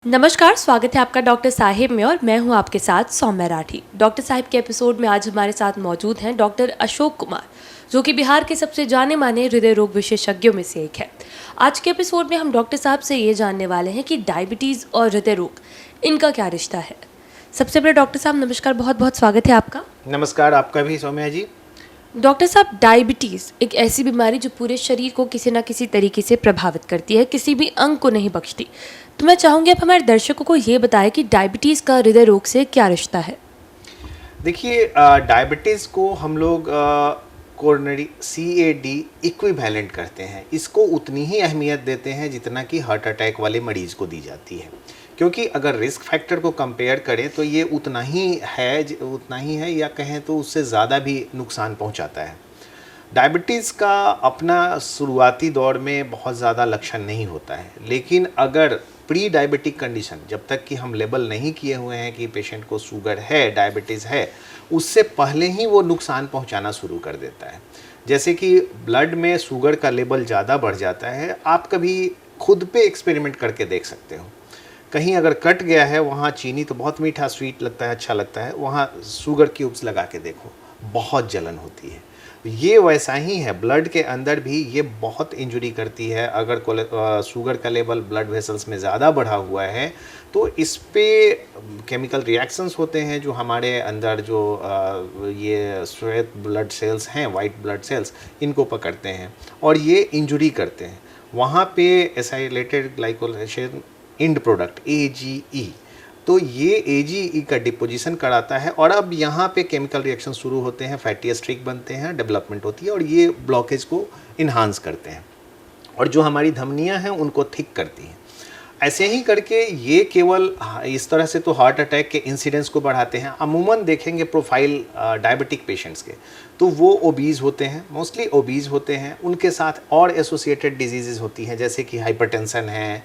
नमस्कार, स्वागत है आपका डॉक्टर साहिब में और मैं हूं आपके साथ सौम्या राठी। डॉक्टर साहिब के एपिसोड में आज हमारे साथ मौजूद हैं डॉक्टर अशोक कुमार, जो कि बिहार के सबसे जाने माने हृदय रोग विशेषज्ञों में से एक है। आज के एपिसोड में हम डॉक्टर साहब से ये जानने वाले हैं कि डायबिटीज़ और हृदय रोग, इनका क्या रिश्ता है। सबसे पहले डॉक्टर साहब नमस्कार, बहुत बहुत स्वागत है आपका। नमस्कार, आपका भी सौम्या जी। डॉक्टर साहब, डायबिटीज़ एक ऐसी बीमारी जो पूरे शरीर को किसी ना किसी तरीके से प्रभावित करती है, किसी भी अंग को नहीं बख्शती। तो मैं चाहूँगी आप हमारे दर्शकों को ये बताएं कि डायबिटीज़ का हृदय रोग से क्या रिश्ता है। देखिए, डायबिटीज़ को हम लोग कोरोनरी CAD इक्विवेलेंट करते हैं। इसको उतनी ही अहमियत देते हैं जितना कि हार्ट अटैक वाले मरीज़ को दी जाती है, क्योंकि अगर रिस्क फैक्टर को कंपेयर करें तो ये उतना ही है या कहें तो उससे ज़्यादा भी नुकसान पहुंचाता है। डायबिटीज़ का अपना शुरुआती दौर में बहुत ज़्यादा लक्षण नहीं होता है, लेकिन अगर प्री डायबिटिक कंडीशन, जब तक कि हम लेबल नहीं किए हुए हैं कि पेशेंट को शुगर है, डायबिटीज़ है, उससे पहले ही वो नुकसान पहुंचाना शुरू कर देता है। जैसे कि ब्लड में शुगर का लेवल ज़्यादा बढ़ जाता है, आप कभी खुद पे एक्सपेरिमेंट करके देख सकते हो। कहीं अगर कट गया है, वहाँ चीनी तो बहुत मीठा स्वीट लगता है, अच्छा लगता है, वहाँ शुगर क्यूब्स लगा के देखो, बहुत जलन होती है। ये वैसा ही है, ब्लड के अंदर भी ये बहुत इंजुरी करती है। अगर शुगर का लेवल ब्लड वेसल्स में ज़्यादा बढ़ा हुआ है तो इस पे केमिकल रिएक्शंस होते हैं जो हमारे अंदर जो ये श्वेत ब्लड सेल्स हैं, वाइट ब्लड सेल्स, इनको पकड़ते हैं और ये इंजुरी करते हैं। वहाँ पे acylated glycolysis and product AGE, तो ये AGE का डिपोजिशन कराता है और अब यहाँ पे केमिकल रिएक्शन शुरू होते हैं, फैटी स्ट्रिक बनते हैं, डेवलपमेंट होती है और ये ब्लॉकेज को इन्हांस करते हैं और जो हमारी धमनियाँ हैं उनको थिक करती हैं। ऐसे ही करके ये केवल इस तरह से तो हार्ट अटैक के इंसिडेंस को बढ़ाते हैं। अमूमन देखेंगे प्रोफाइल डायबिटिक पेशेंट्स के, तो वो ओबीज़ होते हैं, मोस्टली ओबीज़ होते हैं। उनके साथ और एसोसिएटेड डिजीज़ होती हैं जैसे कि हाइपरटेंशन है,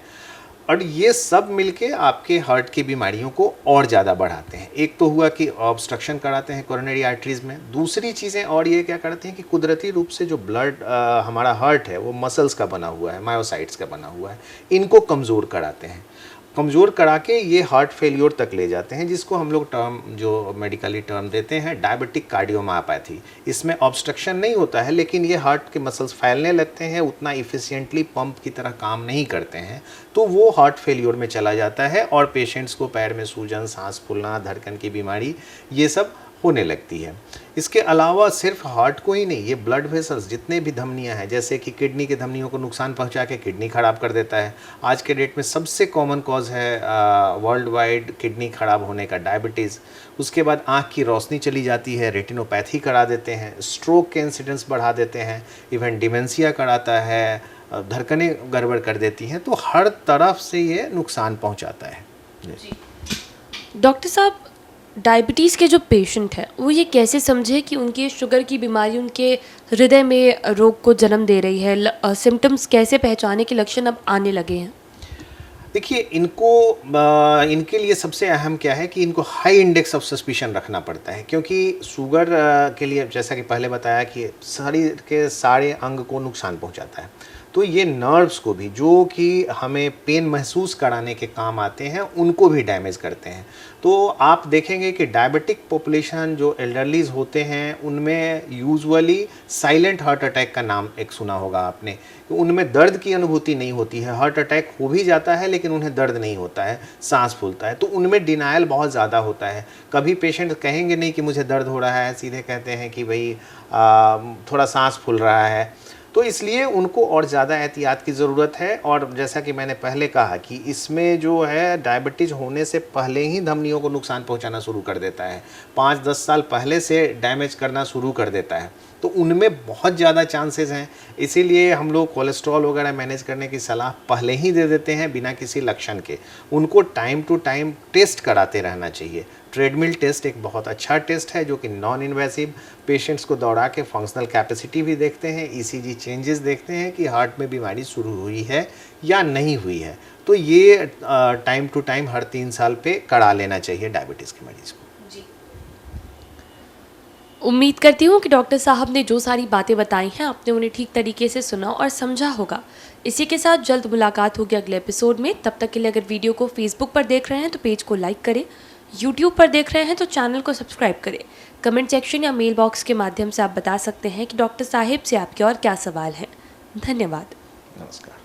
और ये सब मिलके आपके हार्ट की बीमारियों को और ज़्यादा बढ़ाते हैं। एक तो हुआ कि ऑब्स्ट्रक्शन कराते हैं कोरोनरी आर्टरीज़ में, दूसरी चीज़ें और ये क्या करते हैं कि कुदरती रूप से जो ब्लड हमारा हार्ट है वो मसल्स का बना हुआ है, मायोसाइट्स का बना हुआ है, इनको कमज़ोर कराते हैं। कमज़ोर करा के ये हार्ट फेलियर तक ले जाते हैं, जिसको हम लोग टर्म जो मेडिकली टर्म देते हैं डायबिटिक कार्डियोमायोपैथी। इसमें ऑब्स्ट्रक्शन नहीं होता है, लेकिन ये हार्ट के मसल्स फैलने लगते हैं, उतना इफ़िशिएंटली पंप की तरह काम नहीं करते हैं, तो वो हार्ट फेलियर में चला जाता है और पेशेंट्स को पैर में सूजन, सांस फूलना, धड़कन की बीमारी, ये सब होने लगती है। इसके अलावा सिर्फ हार्ट को ही नहीं, ये ब्लड वेसल्स जितने भी धमनियां हैं, जैसे कि किडनी के धमनियों को नुकसान पहुंचा के किडनी खराब कर देता है। आज के डेट में सबसे कॉमन कॉज है वर्ल्ड वाइड किडनी खराब होने का डायबिटीज़। उसके बाद आँख की रोशनी चली जाती है, रेटिनोपैथी करा देते हैं, स्ट्रोक के इंसिडेंस बढ़ा देते हैं, इवन डिमेंशिया कराता है, धड़कनें गड़बड़ कर देती हैं। तो हर तरफ से ये नुकसान पहुँचाता है। डॉक्टर साहब, डायबिटीज़ के जो पेशेंट हैं वो ये कैसे समझे कि उनके शुगर की बीमारी उनके हृदय में रोग को जन्म दे रही है। सिम्टम्स कैसे पहचाने के लक्षण अब आने लगे हैं। देखिए, इनके लिए सबसे अहम क्या है कि इनको हाई इंडेक्स ऑफ सस्पिशन रखना पड़ता है, क्योंकि शुगर के लिए जैसा कि पहले बताया कि शरीर के सारे अंग को नुकसान पहुंचाता है, तो ये नर्व्स को भी, जो कि हमें पेन महसूस कराने के काम आते हैं, उनको भी डैमेज करते हैं। तो आप देखेंगे कि डायबिटिक पॉपुलेशन जो एल्डरलीज होते हैं उनमें यूजुअली साइलेंट हार्ट अटैक का नाम एक सुना होगा आपने, तो उनमें दर्द की अनुभूति नहीं होती है। हार्ट अटैक हो भी जाता है लेकिन उन्हें दर्द नहीं होता है, सांस फूलता है, तो उनमें डिनायल बहुत ज़्यादा होता है। कभी पेशेंट कहेंगे नहीं कि मुझे दर्द हो रहा है, सीधे कहते हैं कि भाई थोड़ा सांस फूल रहा है। तो इसलिए उनको और ज़्यादा एहतियात की ज़रूरत है। और जैसा कि मैंने पहले कहा कि इसमें जो है डायबिटीज़ होने से पहले ही धमनियों को नुकसान पहुंचाना शुरू कर देता है, 5-10 साल पहले से डैमेज करना शुरू कर देता है, तो उनमें बहुत ज़्यादा चांसेस हैं। इसीलिए हम लोग कोलेस्ट्रॉल वगैरह मैनेज करने की सलाह पहले ही दे देते हैं बिना किसी लक्षण के। उनको टाइम टू टाइम टेस्ट कराते रहना चाहिए। ट्रेडमिल टेस्ट एक बहुत अच्छा टेस्ट है जो कि नॉन इन्वेसिव, पेशेंट्स को दौड़ा के फंक्शनल कैपेसिटी भी देखते हैं, ECG चेंजेस देखते हैं कि हार्ट में बीमारी शुरू हुई है या नहीं हुई है। तो ये टाइम टू टाइम हर 3 साल पे करा लेना चाहिए डायबिटीज़ के मरीज़ को। उम्मीद करती हूँ कि डॉक्टर साहब ने जो सारी बातें बताई हैं आपने उन्हें ठीक तरीके से सुना और समझा होगा। इसी के साथ जल्द मुलाकात होगी अगले एपिसोड में। तब तक के लिए अगर वीडियो को फेसबुक पर देख रहे हैं तो पेज को लाइक करें, यूट्यूब पर देख रहे हैं तो चैनल को सब्सक्राइब करें। कमेंट सेक्शन या मेल बॉक्स के माध्यम से आप बता सकते हैं कि डॉक्टर साहिब से आपके और क्या सवाल हैं। धन्यवाद। नमस्कार।